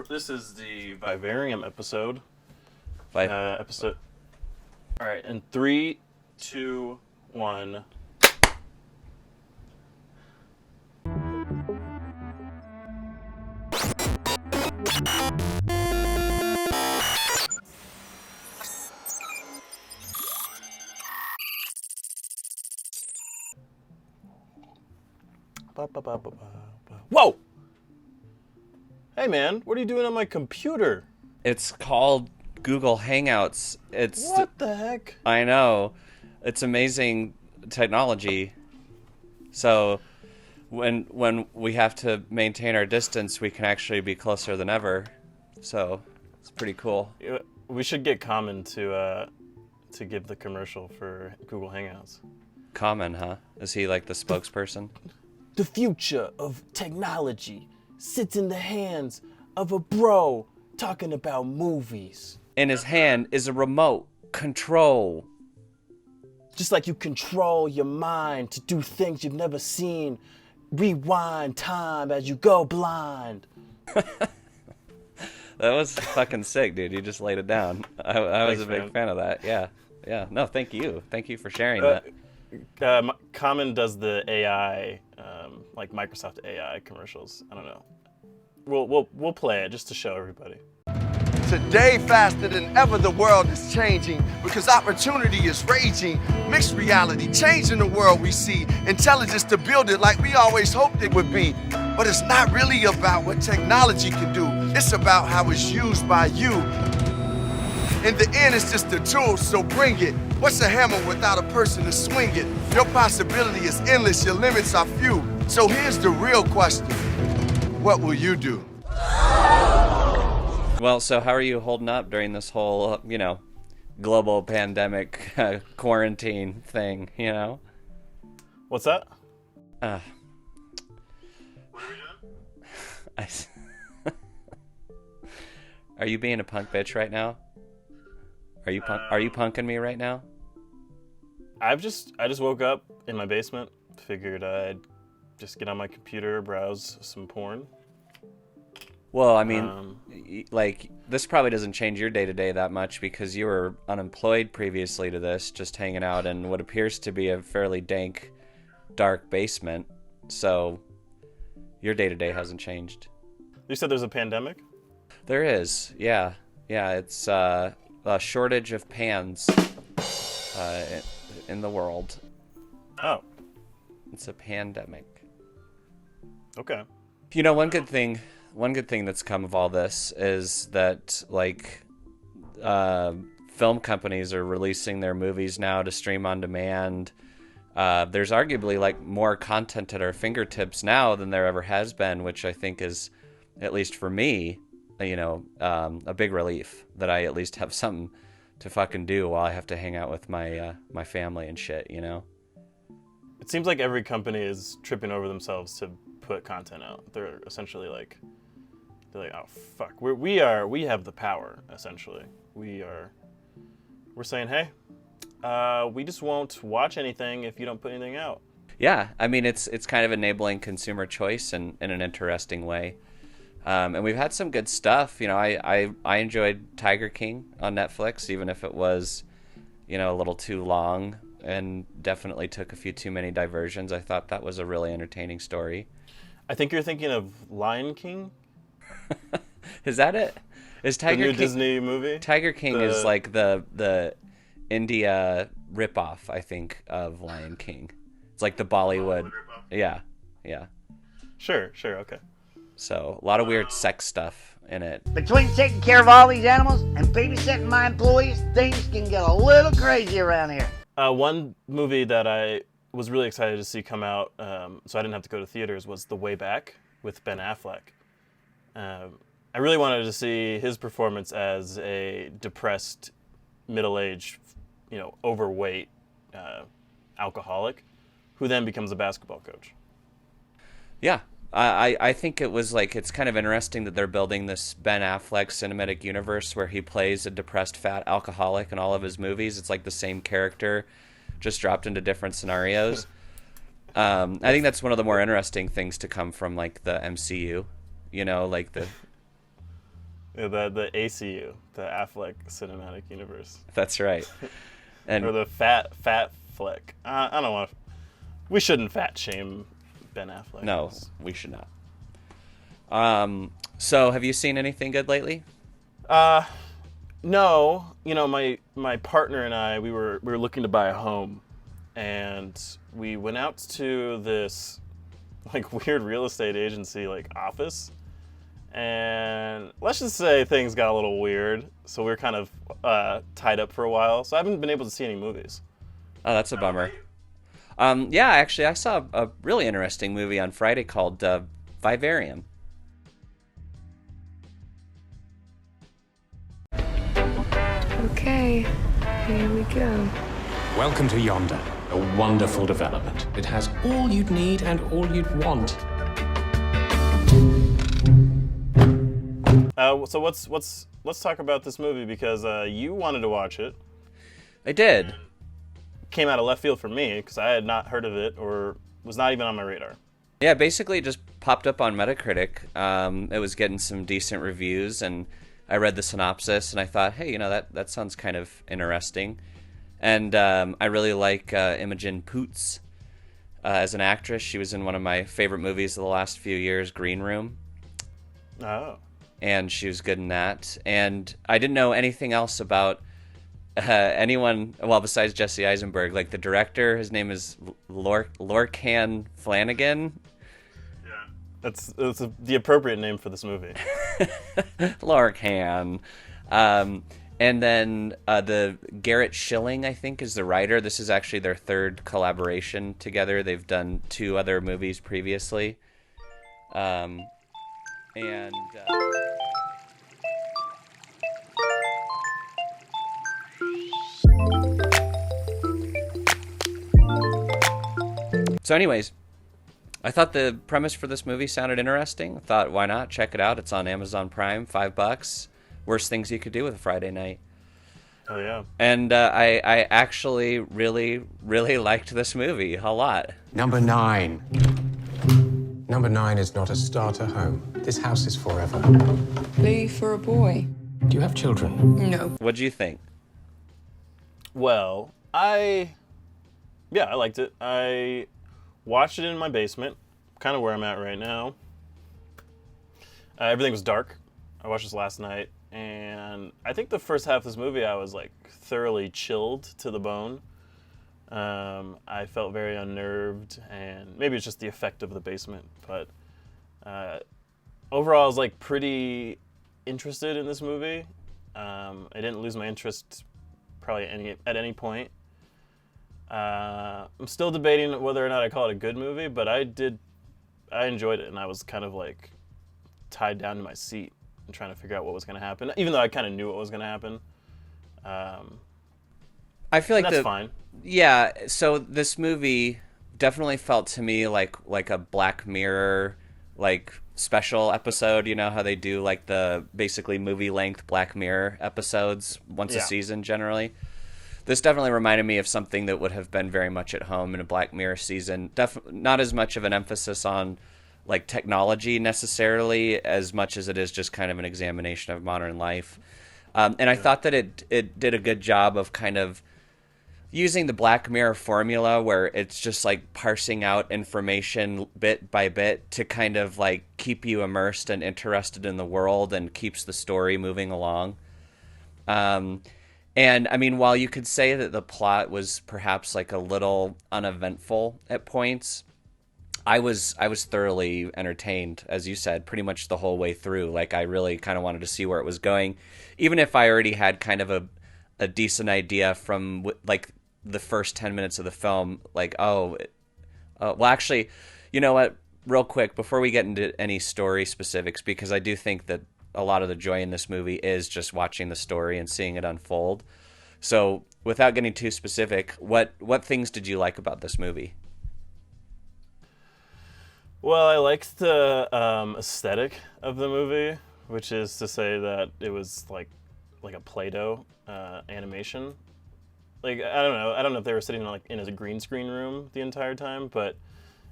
This is the Vivarium episode. Episode. All right, in 3, 2, 1. Whoa! Hey man, what are you doing on my computer? It's called Google Hangouts. What the heck? I know. It's amazing technology. So when we have to maintain our distance, we can actually be closer than ever. So it's pretty cool. We should get Common to give the commercial for Google Hangouts. Common, huh? Is he like the spokesperson? The future of technology sits in the hands of a bro talking about movies. In his hand is a remote control. Just like you control your mind to do things you've never seen, rewind time as you go blind. That was fucking sick, dude. You just laid it down. I was a big fan of that. Yeah. No, thank you. Thank you for sharing that. Common does the AI, like Microsoft AI commercials. I don't know. We'll play it just to show everybody. Today, faster than ever, the world is changing because opportunity is raging. Mixed reality, changing the world we see. Intelligence to build it like we always hoped it would be. But it's not really about what technology can do. It's about how it's used by you. In the end, it's just a tool, so bring it. What's a hammer without a person to swing it? Your possibility is endless, your limits are few. So here's the real question. What will you do? Well, so how are you holding up during this whole, global pandemic quarantine thing, What's that? What are we doing? Are you being a punk bitch right now? Are you punking me right now? I just woke up in my basement. Figured I'd just get on my computer, browse some porn. Well, I mean, this probably doesn't change your day-to-day that much because you were unemployed previously to this, just hanging out in what appears to be a fairly dank, dark basement. So your day-to-day hasn't changed. You said there's a pandemic? There is, yeah. Yeah, it's a shortage of pans in the world. Oh. It's a pandemic. Okay. One good thing that's come of all this is that film companies are releasing their movies now to stream on demand. There's arguably more content at our fingertips now than there ever has been, which I think is, at least for me, a big relief that I at least have something to fucking do while I have to hang out with my my family and shit, It seems like every company is tripping over themselves to put content out. They're essentially they're like, oh fuck, we have the power. Essentially, we're saying, hey, we just won't watch anything if you don't put anything out. Yeah, I mean it's kind of enabling consumer choice in an interesting way. And we've had some good stuff. I enjoyed Tiger King on Netflix, even if it was, a little too long and definitely took a few too many diversions. I thought that was a really entertaining story. I think you're thinking of Lion King. Is that it? Is Tiger the new King Disney movie? Tiger King is like the India ripoff, I think, of Lion King. It's like the Bollywood. Yeah. Sure, okay. So a lot of weird sex stuff in it. Between taking care of all these animals and babysitting my employees, things can get a little crazy around here. One movie that I was really excited to see come out, so I didn't have to go to theaters, was The Way Back with Ben Affleck. I really wanted to see his performance as a depressed, middle-aged, overweight alcoholic who then becomes a basketball coach. Yeah. I think it was it's kind of interesting that they're building this Ben Affleck cinematic universe where he plays a depressed fat alcoholic in all of his movies. It's like the same character, just dropped into different scenarios. I think that's one of the more interesting things to come from the MCU, Yeah, the ACU, the Affleck Cinematic Universe, That's right. And or the fat flick. I don't want to. We shouldn't fat shame Ben Affleck. no, we should not. So have you seen anything good lately? No, my partner and I, we were looking to buy a home, and we went out to this like weird real estate agency like office, and let's just say things got a little weird. So we were kind of tied up for a while. So I haven't been able to see any movies. Oh, that's a bummer. Yeah, actually, I saw a really interesting movie on Friday called Vivarium. Okay, here we go. Welcome to Yonder, a wonderful development. It has all you'd need and all you'd want. So let's talk about this movie because you wanted to watch it. I did. Came out of left field for me because I had not heard of it or was not even on my radar. Yeah, basically it just popped up on Metacritic. It was getting some decent reviews, and I read the synopsis, and I thought, hey, that sounds kind of interesting. And I really like Imogen Poots as an actress. She was in one of my favorite movies of the last few years, Green Room. Oh. And she was good in that. And I didn't know anything else about anyone, well, besides Jesse Eisenberg. Like the director, his name is Lorcan Flanagan. Yeah. That's the appropriate name for this movie. Lorcan. And then the Garrett Schilling, I think, is the writer. This is actually their third collaboration together. They've done 2 other movies previously. So anyways, I thought the premise for this movie sounded interesting. I thought, why not? Check it out. It's on Amazon Prime, $5. Worst things you could do with a Friday night. Oh, yeah. And I actually really, really liked this movie a lot. Number 9. Number 9 is not a starter home. This house is forever. Lee for a boy. Do you have children? No. What'd you think? Well, I liked it. I watched it in my basement, kind of where I'm at right now. Everything was dark. I watched this last night, and I think the first half of this movie I was like thoroughly chilled to the bone. I felt very unnerved, and maybe it's just the effect of the basement, but overall I was like pretty interested in this movie. I didn't lose my interest probably at any point. I'm still debating whether or not I call it a good movie, but I enjoyed it, and I was kind of like tied down to my seat and trying to figure out what was going to happen, even though I kind of knew what was going to happen. I feel like that's fine. Yeah, so this movie definitely felt to me like a Black Mirror like special episode. You know how they do like the basically movie length Black Mirror episodes once a season generally. This definitely reminded me of something that would have been very much at home in a Black Mirror season. Not as much of an emphasis on like technology necessarily as much as it is just kind of an examination of modern life. And I thought that it did a good job of kind of using the Black Mirror formula where it's just like parsing out information bit by bit to kind of like keep you immersed and interested in the world and keeps the story moving along. And I mean, while you could say that the plot was perhaps like a little uneventful at points, I was thoroughly entertained, as you said, pretty much the whole way through. Like I really kind of wanted to see where it was going, even if I already had kind of a decent idea from like the first 10 minutes of the film. Like, well, actually, you know what? Real quick, before we get into any story specifics, because I do think that a lot of the joy in this movie is just watching the story and seeing it unfold. So without getting too specific, what things did you like about this movie? Well, I liked the aesthetic of the movie, which is to say that it was like a Play-Doh animation. Like I don't know if they were sitting in a green screen room the entire time, but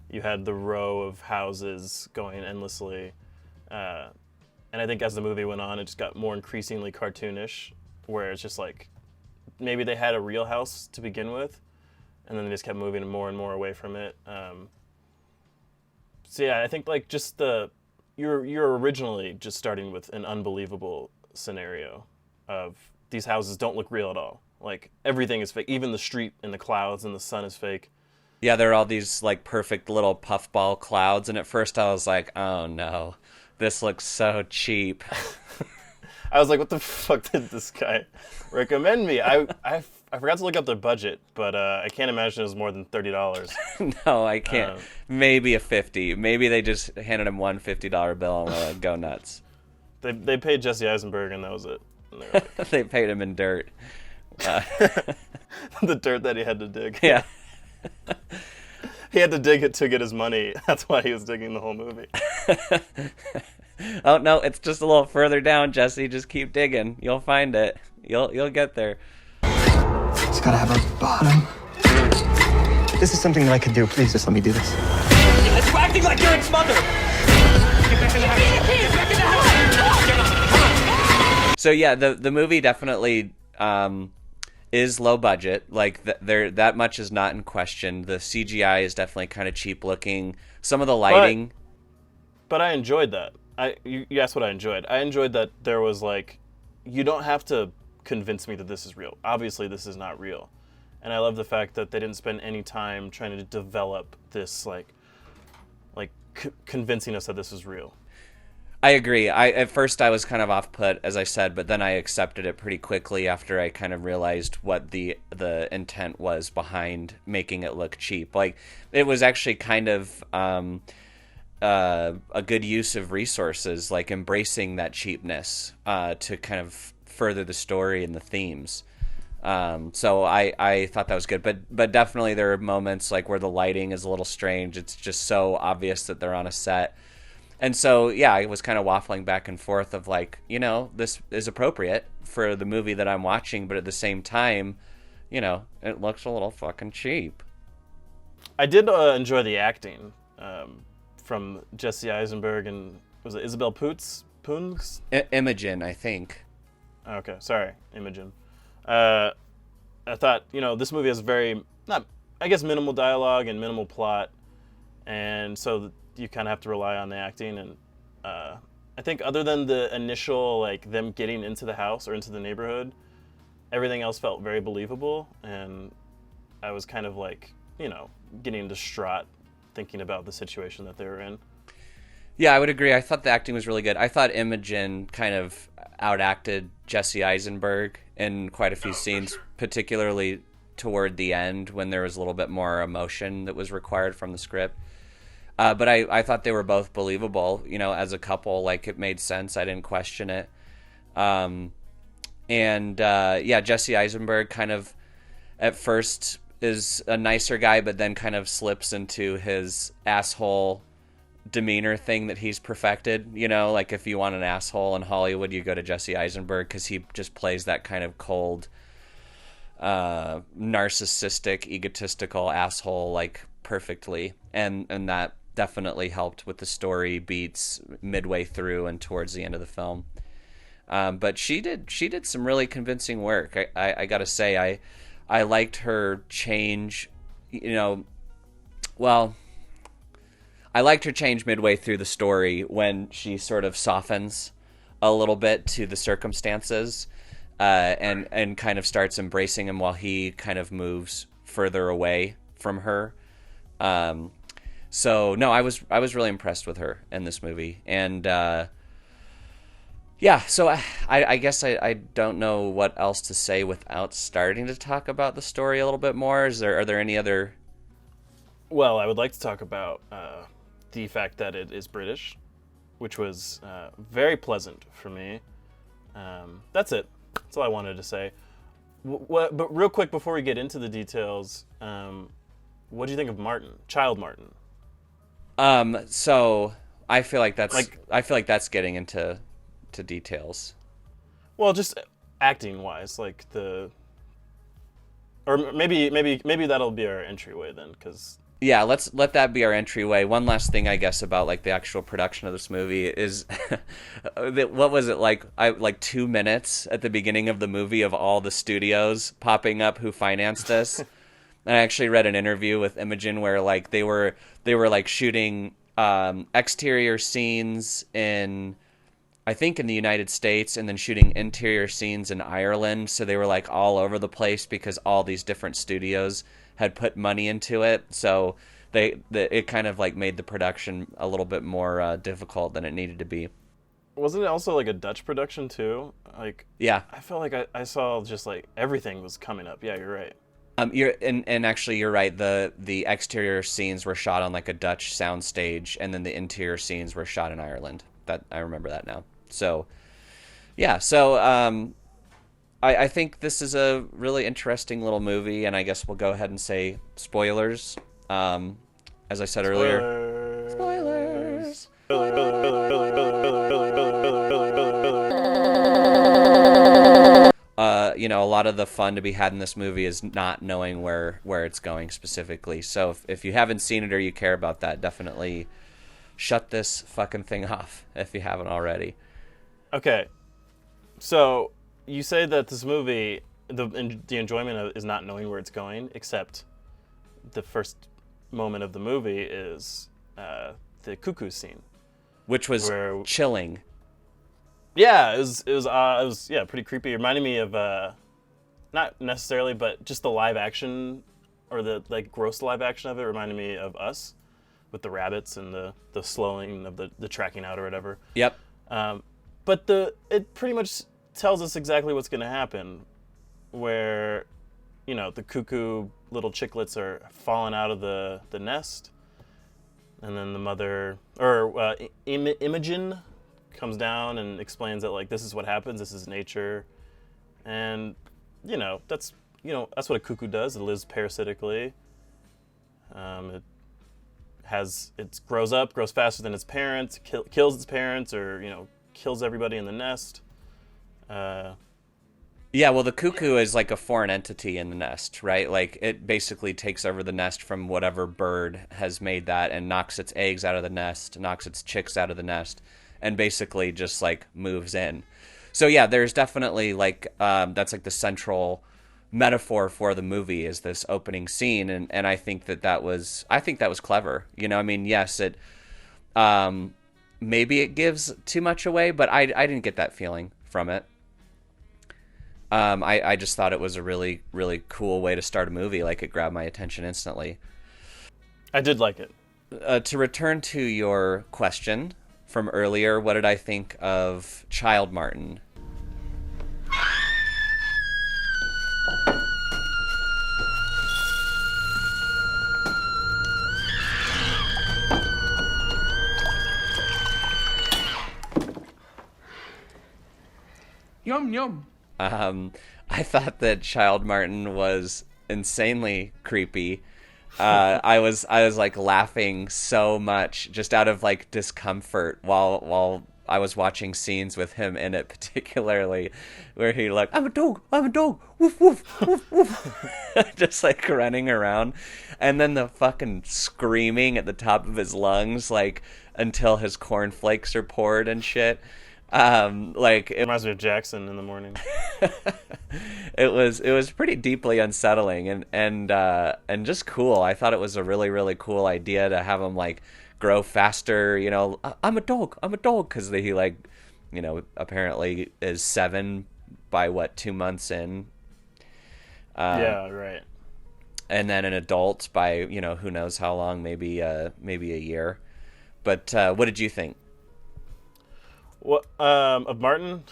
you had the row of houses going endlessly. And I think as the movie went on, it just got more increasingly cartoonish, where it's just like maybe they had a real house to begin with, and then they just kept moving more and more away from it. So yeah, I think like just you're originally just starting with an unbelievable scenario of these houses don't look real at all. Like everything is fake, even the street and the clouds and the sun is fake. Yeah, there are all these like perfect little puffball clouds, and at first I was like, oh no, this looks so cheap. I was like, what the fuck did this guy recommend me? I forgot to look up their budget, but I can't imagine it was more than $30. No, I can't. Maybe a 50. Maybe they just handed him one $50 bill and were like, go nuts. They paid Jesse Eisenberg, and that was it. And they were like, They paid him in dirt. the dirt that he had to dig. Yeah. He had to dig it to get his money. That's why he was digging the whole movie. Oh no, it's just a little further down, Jesse. Just keep digging. You'll find it. You'll get there. It's gotta have a bottom. This is something that I could do. Please just let me do this. It's acting like you're its mother. So yeah, the movie definitely is low budget. Like there, that much is not in question. The CGI is definitely kind of cheap looking. Some of the lighting. But I enjoyed that. You asked what I enjoyed. I enjoyed that there was like, you don't have to convince me that this is real. Obviously, this is not real. And I love the fact that they didn't spend any time trying to develop this convincing us that this is real. I agree. At first I was kind of off put, as I said, but then I accepted it pretty quickly after I kind of realized what the intent was behind making it look cheap. Like it was actually kind of a good use of resources, like embracing that cheapness to kind of further the story and the themes. So I thought that was good, but definitely there are moments like where the lighting is a little strange. It's just so obvious that they're on a set. And so, yeah, I was kind of waffling back and forth of like, this is appropriate for the movie that I'm watching, but at the same time, it looks a little fucking cheap. I did enjoy the acting from Jesse Eisenberg and, was it Isabel Poons? Imogen, I think. Okay, sorry, Imogen. I thought, this movie has very, minimal dialogue and minimal plot, and so you kind of have to rely on the acting. And I think other than the initial, like, them getting into the house or into the neighborhood, everything else felt very believable, and I was kind of like, getting distraught thinking about the situation that they were in. Yeah, I would agree. I thought the acting was really good. I thought Imogen kind of outacted Jesse Eisenberg in quite a few scenes, particularly toward the end when there was a little bit more emotion that was required from the script. But I thought they were both believable, as a couple. Like, it made sense. I didn't question it. Jesse Eisenberg kind of, at first, is a nicer guy, but then kind of slips into his asshole demeanor thing that he's perfected. Like if you want an asshole in Hollywood, you go to Jesse Eisenberg because he just plays that kind of cold, narcissistic, egotistical asshole like perfectly, and that definitely helped with the story beats midway through and towards the end of the film. But she did some really convincing work. I gotta say, I liked her change. I liked her change midway through the story when she sort of softens a little bit to the circumstances, and kind of starts embracing him while he kind of moves further away from her. So no, I was really impressed with her in this movie, and so I guess I don't know what else to say without starting to talk about the story a little bit more. Are there any other? Well, I would like to talk about the fact that it is British, which was very pleasant for me. That's it. That's all I wanted to say. But real quick, before we get into the details, what do you think of Child Martin? So I feel like that's getting into details. Well, just acting wise, or maybe that'll be our entryway then, because Yeah, let's let that be our entryway. One last thing, I guess, about like the actual production of this movie is, what was it like? Like 2 minutes at the beginning of the movie of all the studios popping up who financed this. And I actually read an interview with Imogen where like they were like shooting exterior scenes in, I think, in the United States, and then shooting interior scenes in Ireland. So they were like all over the place because all these different studios had put money into it. So it kind of like made the production a little bit more difficult than it needed to be. Wasn't it also like a Dutch production too? Like, Yeah. I felt like I saw just like everything was coming up. Yeah, you're right. And actually you're right. The exterior scenes were shot on like a Dutch soundstage, and then the interior scenes were shot in Ireland. That I remember that now. So yeah, so I think this is a really interesting little movie, and I guess we'll go ahead and say spoilers. As I said earlier, spoilers. A lot of the fun to be had in this movie is not knowing where it's going specifically. So if you haven't seen it or you care about that, definitely shut this fucking thing off if you haven't already. Okay, so you say that this movie, the enjoyment of is not knowing where it's going, except the first moment of the movie is the cuckoo scene, which was chilling. Yeah, it was pretty creepy. It reminded me of not necessarily, but just the live action, or the like gross live action of it reminded me of Us, with the rabbits and the slowing of the tracking out or whatever. Yep. But it pretty much tells us exactly what's going to happen, where, the cuckoo little chicklets are falling out of the nest, and then the mother, or Imogen, comes down and explains that like this is what happens, this is nature, and that's what a cuckoo does. It lives parasitically. It grows faster than its parents, kills its parents, or kills everybody in the nest. Yeah, well, the cuckoo is like a foreign entity in the nest, right? Like, it basically takes over the nest from whatever bird has made that and knocks its eggs out of the nest, knocks its chicks out of the nest, and basically just, like, moves in. So, yeah, there's definitely, like, that's, like, the central metaphor for the movie is this opening scene, and I think that was clever. Yes, it, maybe it gives too much away, but I didn't get that feeling from it. I just thought it was a really, really cool way to start a movie. Like, it grabbed my attention instantly. I did like it. To return to your question from earlier, what did I think of Child Martin? Yum, yum. I thought that Child Martin was insanely creepy. I was like laughing so much just out of like discomfort while I was watching scenes with him in it, particularly where he like, I'm a dog, woof, woof, woof, woof, just like running around, and then the fucking screaming at the top of his lungs, like until his cornflakes are poured and shit. It reminds me of Jackson in the morning. It was pretty deeply unsettling and just cool. I thought it was a really, really cool idea to have him like grow faster. I'm a dog, because he like, apparently is 7 by 2 months in. Yeah, right. And then an adult by who knows how long, maybe a year. But what did you think? What of Martin?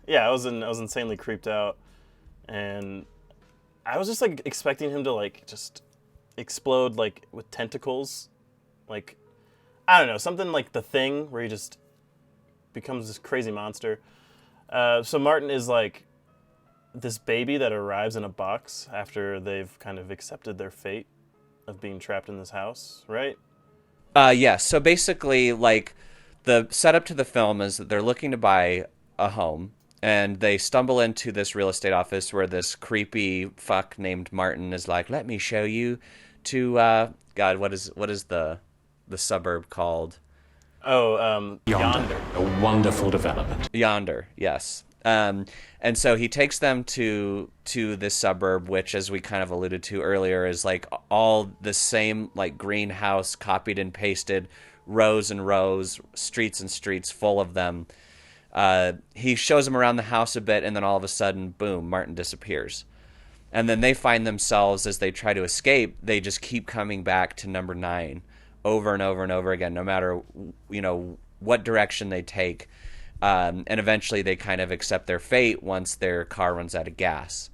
Yeah, I was insanely creeped out, and I was just like expecting him to like just explode like with tentacles, like I don't know, something like The Thing, where he just becomes this crazy monster. So Martin is like this baby that arrives in a box after they've kind of accepted their fate of being trapped in this house, right? Yeah. So basically, like, the setup to the film is that they're looking to buy a home, and they stumble into this real estate office where this creepy fuck named Martin is like, let me show you God, what is the suburb called? Oh, Yonder. A wonderful development. Yonder, yes. And so he takes them to this suburb, which, as we kind of alluded to earlier, is like all the same like greenhouse copied and pasted, rows and rows, streets and streets full of them. He shows them around the house a bit, and then all of a sudden, boom, Martin disappears. And then they find themselves, as they try to escape, they just keep coming back to number 9 over and over and over again, no matter, what direction they take. And eventually they kind of accept their fate once their car runs out of gas.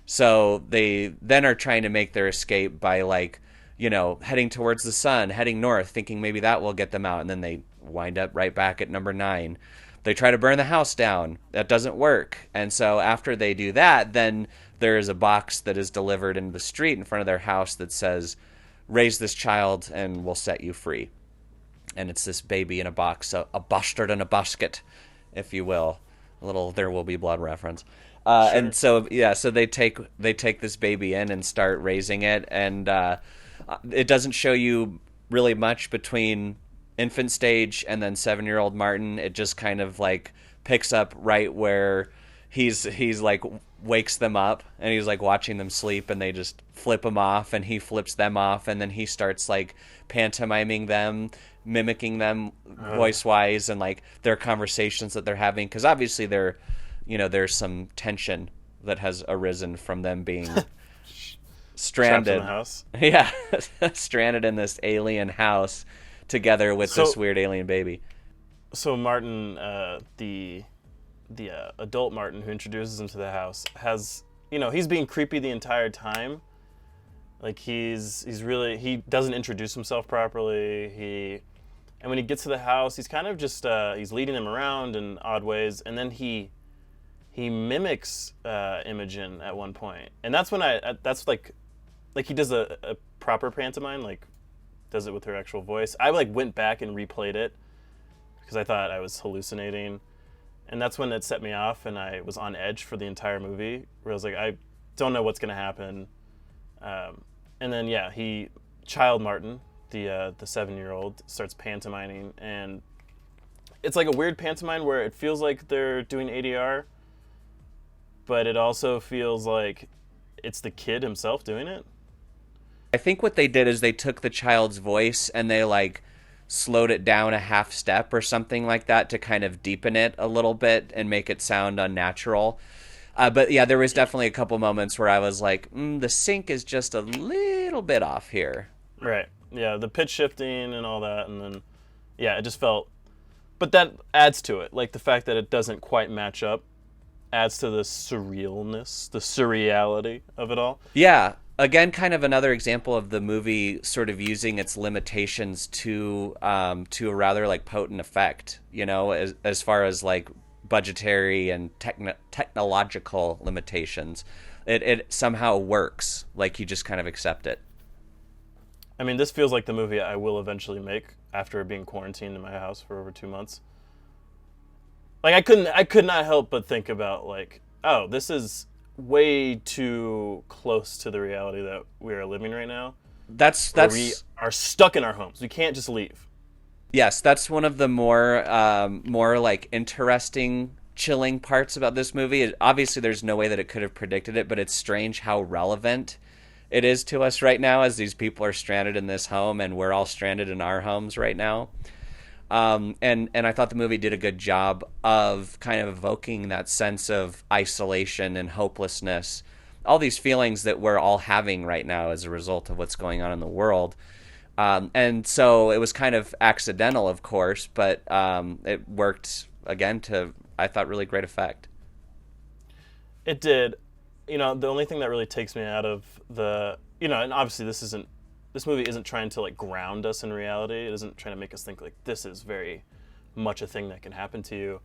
So they then are trying to make their escape by, like, heading towards the sun, heading north, thinking maybe that will get them out. And then they wind up right back at number 9. They try to burn the house down. That doesn't work. And so after they do that, then there is a box that is delivered into the street in front of their house that says, "Raise this child and we'll set you free." And it's this baby in a box, a bastard in a basket, if you will. A little There Will Be Blood reference. Sure. And so, so they take this baby in and start raising it. And it doesn't show you really much between infant stage and then 7-year-old Martin. It just kind of like picks up right where he's like wakes them up, and he's like watching them sleep, and they just flip him off, and he flips them off, and then he starts like pantomiming them, mimicking them voice wise, and like their conversations that they're having, because obviously there's some tension that has arisen from them being stranded in the house. Yeah, stranded in this alien house together with this weird alien baby. So Martin, the adult Martin who introduces him to the house, has, he's being creepy the entire time. Like he doesn't introduce himself properly. And when he gets to the house, he's kind of just he's leading them around in odd ways, and then he mimics Imogen at one point, and that's when that's like he does a proper pantomime, like does it with her actual voice. I like went back and replayed it because I thought I was hallucinating, and that's when it set me off, and I was on edge for the entire movie, where I was like, I don't know what's gonna happen. And then Child Martin, the 7-year-old, starts pantomiming, and it's like a weird pantomime where it feels like they're doing ADR, but it also feels like it's the kid himself doing it. I think what they did is they took the child's voice and they like slowed it down a half step or something like that to kind of deepen it a little bit and make it sound unnatural. But yeah, there was definitely a couple moments where I was like, the sync is just a little bit off here. Right. Yeah, the pitch shifting and all that, and then, it just felt... But that adds to it. Like, the fact that it doesn't quite match up adds to the surrealness, the surreality of it all. Yeah. Again, kind of another example of the movie sort of using its limitations to a rather, like, potent effect, as far as, like, budgetary and technological limitations. It somehow works. Like, you just kind of accept it. I mean, this feels like the movie I will eventually make after being quarantined in my house for over 2 months. Like, I could not help but think about, like, oh, this is way too close to the reality that we are living right now. That's we are stuck in our homes. We can't just leave. Yes, that's one of the more like interesting, chilling parts about this movie. Obviously, there's no way that it could have predicted it, but it's strange how relevant it is to us right now, as these people are stranded in this home and we're all stranded in our homes right now. And I thought the movie did a good job of kind of evoking that sense of isolation and hopelessness, all these feelings that we're all having right now as a result of what's going on in the world. And so it was kind of accidental, of course, but it worked, again, to, I thought, really great effect. It did. The only thing that really takes me out of the, and obviously this movie isn't trying to, like, ground us in reality. It isn't trying to make us think, like, this is very much a thing that can happen to you.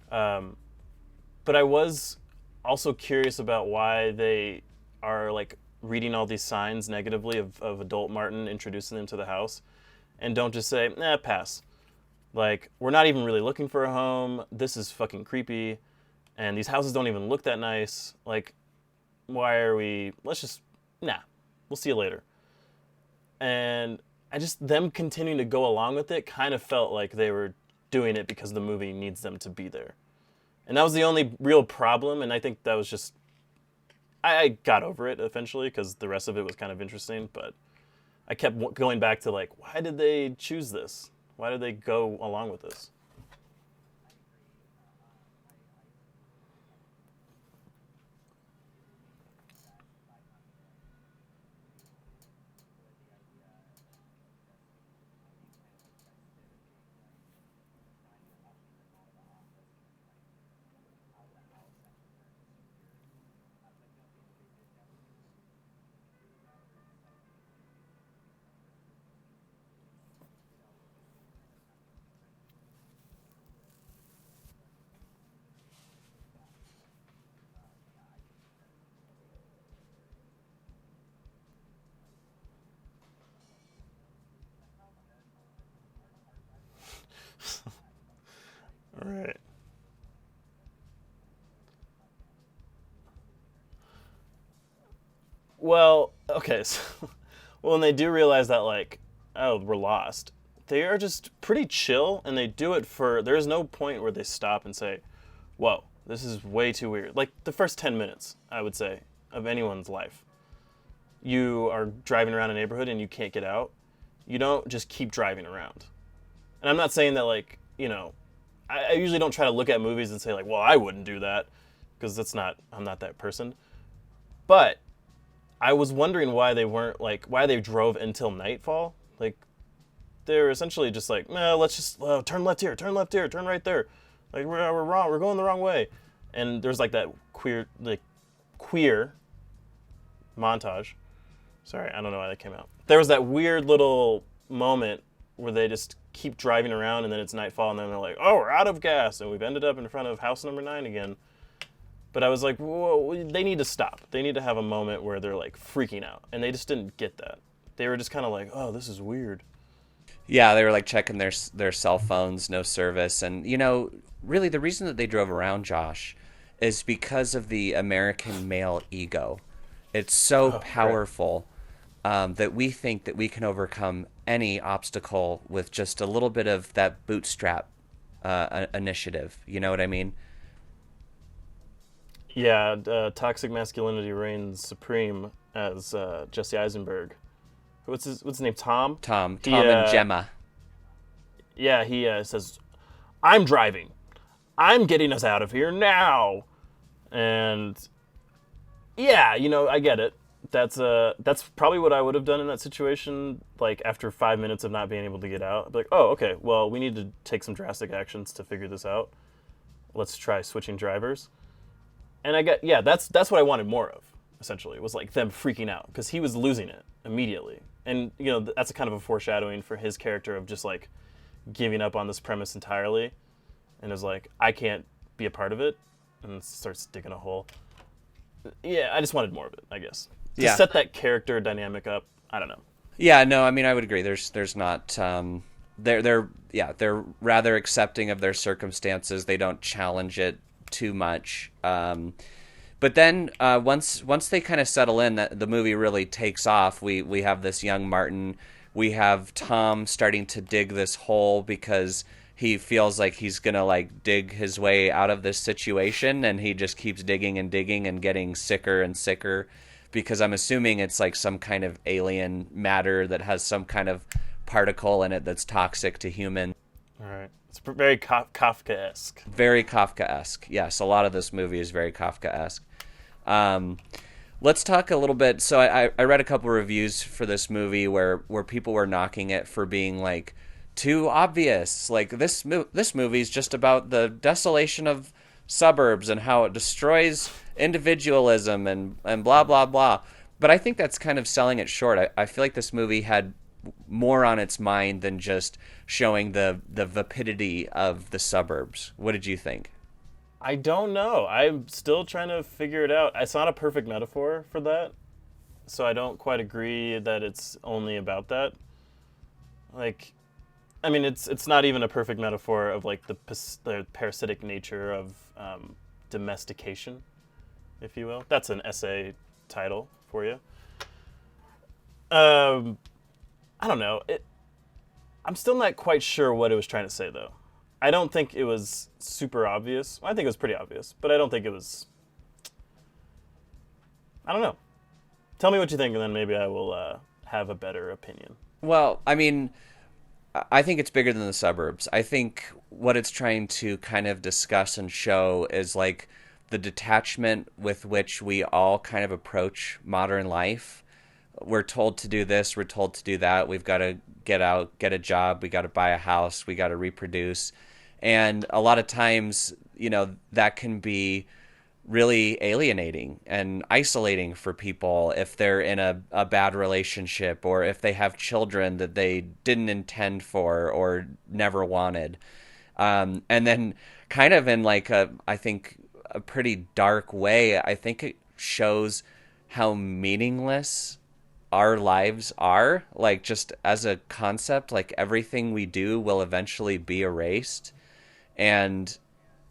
But I was also curious about why they are, like, reading all these signs negatively of adult Martin, introducing them to the house, and don't just say, pass. Like, we're not even really looking for a home. This is fucking creepy. And these houses don't even look that nice. Like, why are we... we'll see you later. And them continuing to go along with it kind of felt like they were doing it because the movie needs them to be there. And that was the only real problem, and I think that was just... I got over it eventually because the rest of it was kind of interesting, but I kept going back to, like, why did they choose this? Why did they go along with this? All right. Well, okay, so when they do realize that, like, oh, we're lost, they are just pretty chill, and they do it there is no point where they stop and say, whoa, this is way too weird. Like, the first 10 minutes, I would say, of anyone's life. You are driving around a neighborhood and you can't get out. You don't just keep driving around. And I'm not saying that, like, I usually don't try to look at movies and say, like, well, I wouldn't do that, because I'm not that person. But I was wondering why they drove until nightfall. Like, they're essentially just like, let's just turn left here, turn right there. Like, we're wrong, we're going the wrong way. And there's like that queer montage. Sorry, I don't know why that came out. There was that weird little moment where they just keep driving around, and then it's nightfall, and then they're like, oh, we're out of gas, and we've ended up in front of house number 9 again. But I was like, whoa, they need to stop. They need to have a moment where they're, like, freaking out. And they just didn't get that. They were just kind of like, oh, this is weird. Yeah, they were, like, checking their cell phones, no service. And, really the reason that they drove around, Josh, is because of the American male ego. It's so powerful that we think that we can overcome any obstacle with just a little bit of that bootstrap initiative. You know what I mean? Yeah, toxic masculinity reigns supreme as Jesse Eisenberg. What's his name? Tom? Tom and Gemma. Yeah, he says, I'm driving. I'm getting us out of here now. And yeah, I get it. That's probably what I would have done in that situation. Like, after 5 minutes of not being able to get out, I'd be like, oh, okay, well, we need to take some drastic actions to figure this out. Let's try switching drivers. And that's what I wanted more of, essentially. It was like them freaking out, because he was losing it immediately. And, that's a kind of a foreshadowing for his character of just, like, giving up on this premise entirely. And is like, I can't be a part of it. And starts digging a hole. Yeah, I just wanted more of it, I guess. To set that character dynamic up, I don't know. Yeah, no, I mean, I would agree. There's not... they're rather accepting of their circumstances. They don't challenge it too much. But then once they kind of settle in, the movie really takes off. We have this young Martin. We have Tom starting to dig this hole because he feels like he's gonna, like, dig his way out of this situation, and he just keeps digging and digging and getting sicker and sicker, because I'm assuming it's like some kind of alien matter that has some kind of particle in it that's toxic to human. All right. It's very Kafkaesque. Very Kafkaesque. Yes, a lot of this movie is very Kafkaesque. Let's talk a little bit. So I read a couple reviews for this movie where people were knocking it for being, like, too obvious. Like, this movie is just about the desolation of suburbs and how it destroys individualism and blah, blah, blah. But I think that's kind of selling it short. I feel like this movie had more on its mind than just showing the vapidity of the suburbs. What did you think? I don't know. I'm still trying to figure it out. It's not a perfect metaphor for that, so I don't quite agree that it's only about that. Like, I mean, it's not even a perfect metaphor of, like, the parasitic nature of domestication, if you will. That's an essay title for you. I don't know. I'm still not quite sure what it was trying to say, though. I don't think it was super obvious. Well, I think it was pretty obvious, but I don't think it was... I don't know. Tell me what you think, and then maybe I will have a better opinion. Well, I mean, I think it's bigger than the suburbs. I think what it's trying to kind of discuss and show is like the detachment with which we all kind of approach modern life. We're told to do this, we're told to do that. We've got to get out, get a job, we got to buy a house, we got to reproduce. And a lot of times, you know, that can be really alienating and isolating for people if they're in a bad relationship or if they have children that they didn't intend for or never wanted. And then kind of in like I think a pretty dark way, I think it shows how meaningless our lives are. Like just as a concept, like everything we do will eventually be erased and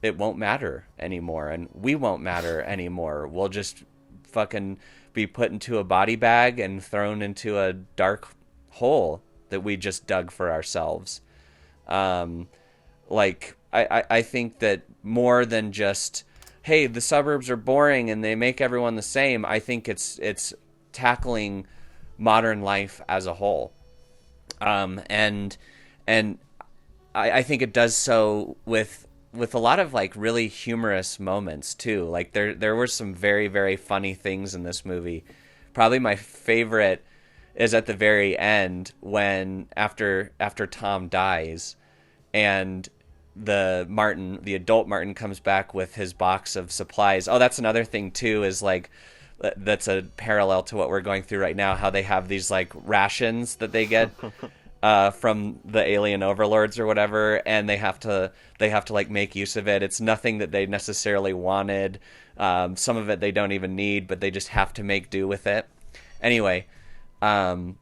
it won't matter anymore, and we won't matter anymore. We'll just fucking be put into a body bag and thrown into a dark hole that we just dug for ourselves. Like, I think that more than just, hey, the suburbs are boring and they make everyone the same, I think it's tackling modern life as a whole. And I think it does so with a lot of like really humorous moments too. Like there were some very, very funny things in this movie. Probably my favorite is at the very end when after Tom dies and the adult Martin comes back with his box of supplies. Oh, that's another thing too, is like that's a parallel to what we're going through right now, how they have these like rations that they get from the alien overlords or whatever, and they have to like make use of it. It's nothing that they necessarily wanted. Some of it they don't even need, but they just have to make do with it. Anyway, after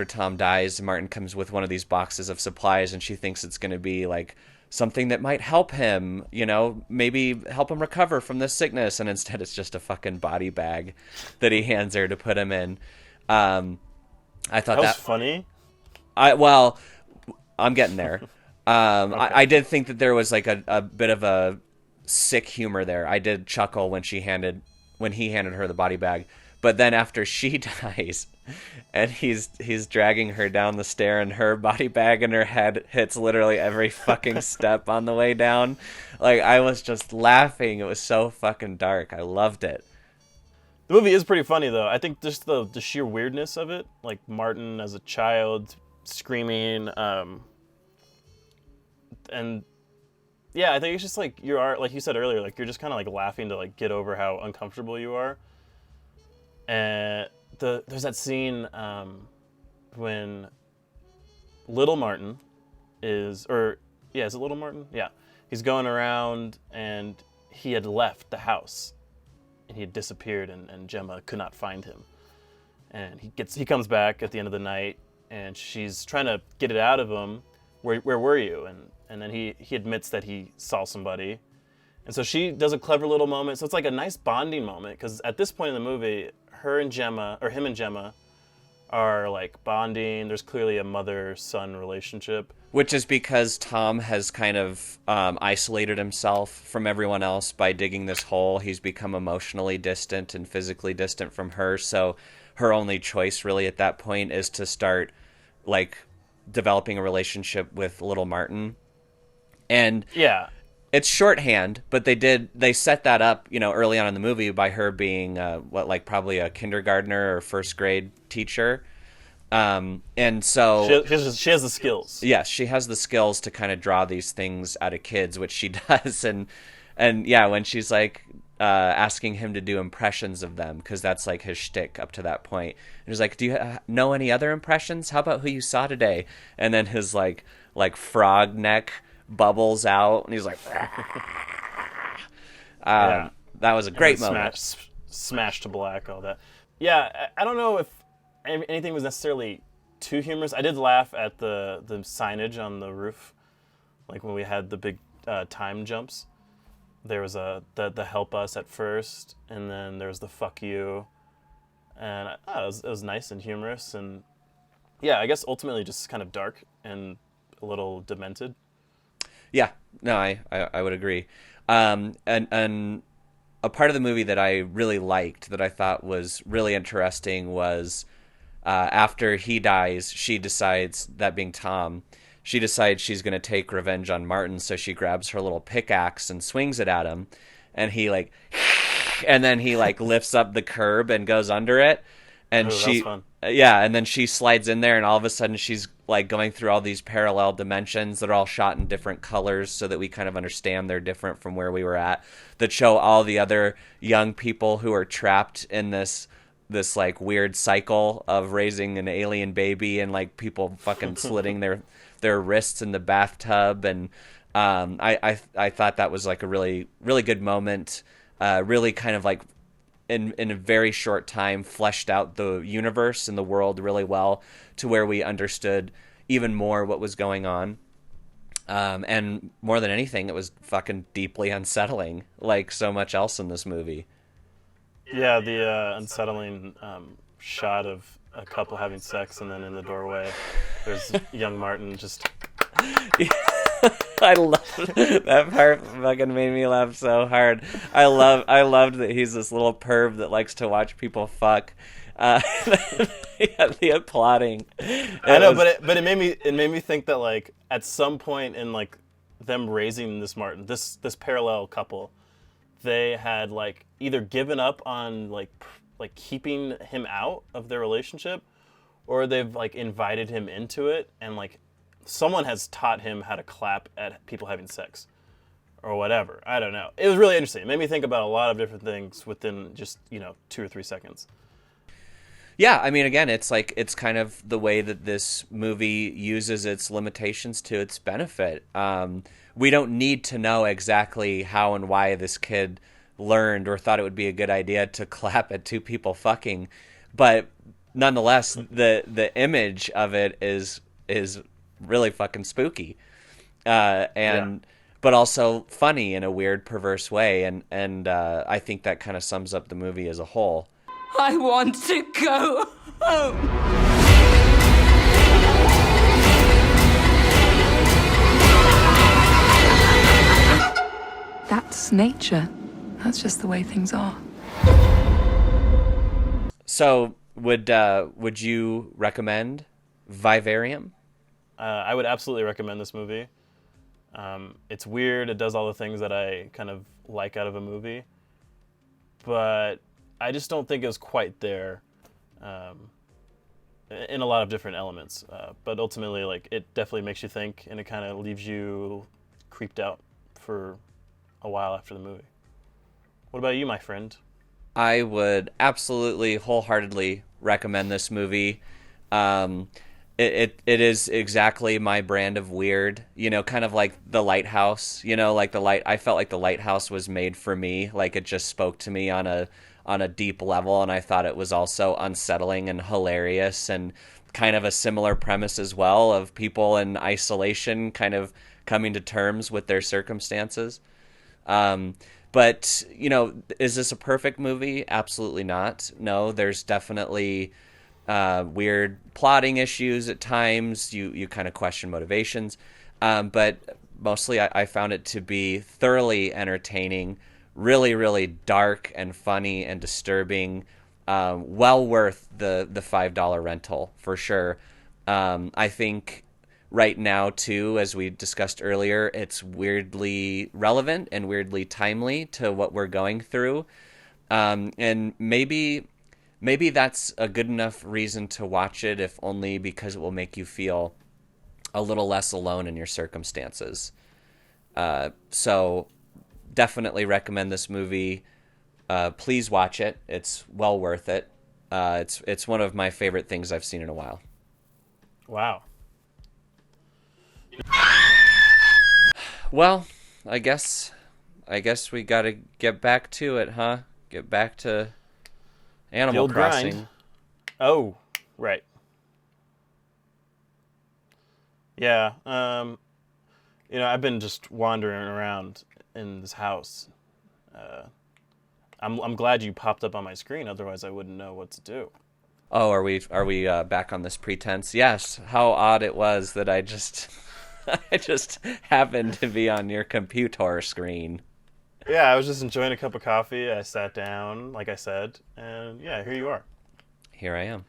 Tom dies, Martin comes with one of these boxes of supplies, and she thinks it's going to be like something that might help him, you know, maybe help him recover from this sickness, and instead it's just a fucking body bag that he hands her to put him in. I thought that was funny. I'm getting there. Okay. I did think that there was like a bit of a sick humor there. I did chuckle when he handed her the body bag. But then after she dies and he's dragging her down the stair and her body bag and her head hits literally every fucking step on the way down. Like, I was just laughing. It was so fucking dark. I loved it. The movie is pretty funny, though. I think just the sheer weirdness of it, like Martin as a child screaming, and yeah, I think it's just like you are, like you said earlier, like you're just kind of like laughing to like get over how uncomfortable you are. And there's that scene when little Martin is it little Martin? Yeah, he's going around and he had left the house. And he had disappeared, and Gemma could not find him. And he comes back at the end of the night, and she's trying to get it out of him. Where were you? And then he admits that he saw somebody, and so she does a clever little moment. So it's like a nice bonding moment, because at this point in the movie, him and Gemma are like bonding. There's clearly a mother-son relationship. Which is because Tom has kind of isolated himself from everyone else by digging this hole. He's become emotionally distant and physically distant from her. So her only choice really at that point is to start like developing a relationship with little Martin. And yeah, it's shorthand, but they set that up, you know, early on in the movie by her being probably a kindergartner or first grade teacher. And so she has the skills. Yes, she has the skills to kind of draw these things out of kids, which she does. And yeah, when she's like asking him to do impressions of them, because that's like his shtick up to that point. And he's like, "Do you know any other impressions? How about who you saw today?" And then his like frog neck bubbles out, and he's like, yeah. That was a great moment. Smash to black, all that. Yeah, I don't know if anything was necessarily too humorous. I did laugh at the signage on the roof, like when we had the big time jumps. There was the help us at first, and then there was the fuck you, and it was nice and humorous, and yeah, I guess ultimately just kind of dark and a little demented. Yeah, no, I would agree. And a part of the movie that I really liked, that I thought was really interesting, was after he dies, she decides, that being Tom, she decides she's going to take revenge on Martin, so she grabs her little pickaxe and swings it at him, and he like, and then he like lifts up the curb and goes under it, and Oh, that was fun. yeah, and then she slides in there, and all of a sudden she's like going through all these parallel dimensions that are all shot in different colors, so that we kind of understand they're different from where we were at, that show all the other young people who are trapped in this like weird cycle of raising an alien baby, and like people fucking slitting their wrists in the bathtub. And I thought that was like a really good moment, really kind of like in a very short time fleshed out the universe and the world really well, to where we understood even more what was going on. And more than anything, it was fucking deeply unsettling, like so much else in this movie. Yeah, the unsettling shot of a couple having sex, and then in the doorway, there's young Martin just. I love that part. Fucking made me laugh so hard. I loved that he's this little perv that likes to watch people fuck. Yeah, the applauding. I know, but it made me think that like at some point in like them raising this Martin, this parallel couple, they had like either given up on like keeping him out of their relationship, or they've like invited him into it, and like someone has taught him how to clap at people having sex or whatever. I don't know. It was really interesting. It made me think about a lot of different things within just 2 or 3 seconds. Yeah, I mean, again, it's like, it's kind of the way that this movie uses its limitations to its benefit. We don't need to know exactly how and why this kid learned or thought it would be a good idea to clap at two people fucking, but nonetheless, the image of it is really fucking spooky, but also funny in a weird, perverse way, and I think that kind of sums up the movie as a whole. I want to go home. That's nature. That's just the way things are. So, would you recommend Vivarium? I would absolutely recommend this movie. It's weird. It does all the things that I kind of like out of a movie, but I just don't think it was quite there in a lot of different elements. But ultimately, like, it definitely makes you think, and it kind of leaves you creeped out for a while after the movie. What about you, my friend? I would absolutely, wholeheartedly recommend this movie. It is exactly my brand of weird, kind of like The Lighthouse, like I felt like The Lighthouse was made for me. Like, it just spoke to me on a deep level, and I thought it was also unsettling and hilarious, and kind of a similar premise as well, of people in isolation kind of coming to terms with their circumstances. But, is this a perfect movie? Absolutely not. No, there's definitely weird plotting issues at times. You kind of question motivations. But mostly I found it to be thoroughly entertaining, really, really dark and funny and disturbing. Well worth the $5 rental for sure. I think right now too, as we discussed earlier, it's weirdly relevant and weirdly timely to what we're going through. And maybe that's a good enough reason to watch it, if only because it will make you feel a little less alone in your circumstances. So definitely recommend this movie. Please watch it. It's well worth it. It's one of my favorite things I've seen in a while. Wow. Well, I guess we got to get back to it, huh? Get back to Animal Crossing. Grind. Oh, right. Yeah. I've been just wandering around in this house. I'm glad you popped up on my screen. Otherwise, I wouldn't know what to do. Oh, are we back on this pretense? Yes. How odd it was that I just I just happened to be on your computer screen. Yeah, I was just enjoying a cup of coffee. I sat down, like I said, and yeah, here you are. Here I am.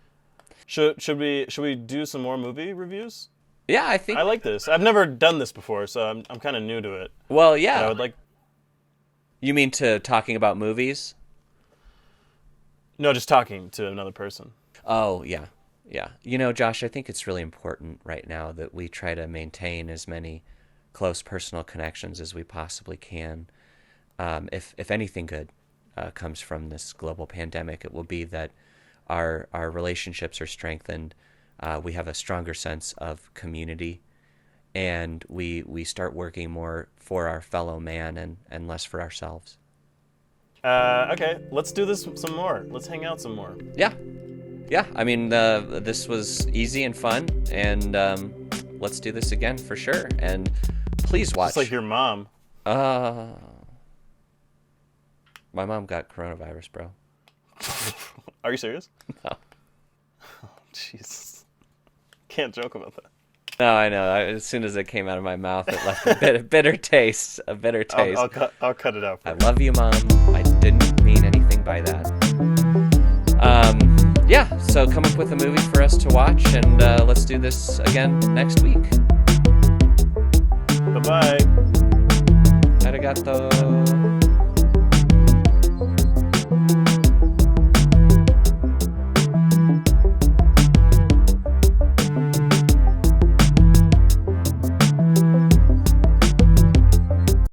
Should we do some more movie reviews? Yeah, I think I like this. I've never done this before, so I'm kind of new to it. Well, yeah. But I would like. You mean to talking about movies? No, just talking to another person. Oh, yeah. Yeah. You know, Josh, I think it's really important right now that we try to maintain as many close personal connections as we possibly can. If anything good comes from this global pandemic, it will be that our relationships are strengthened. We have a stronger sense of community, and we start working more for our fellow man and less for ourselves. Okay, let's do this some more. Let's hang out some more. Yeah. I mean, this was easy and fun, and let's do this again for sure. And please watch. Just like your mom. My mom got coronavirus, bro. Are you serious? No. Oh, Jesus. Can't joke about that. No, I know. As soon as it came out of my mouth, it left a bitter taste. A bitter taste. I'll cut it out for you. I love you, Mom. I didn't mean anything by that. Yeah, so come up with a movie for us to watch, and let's do this again next week. Bye-bye. Arigato.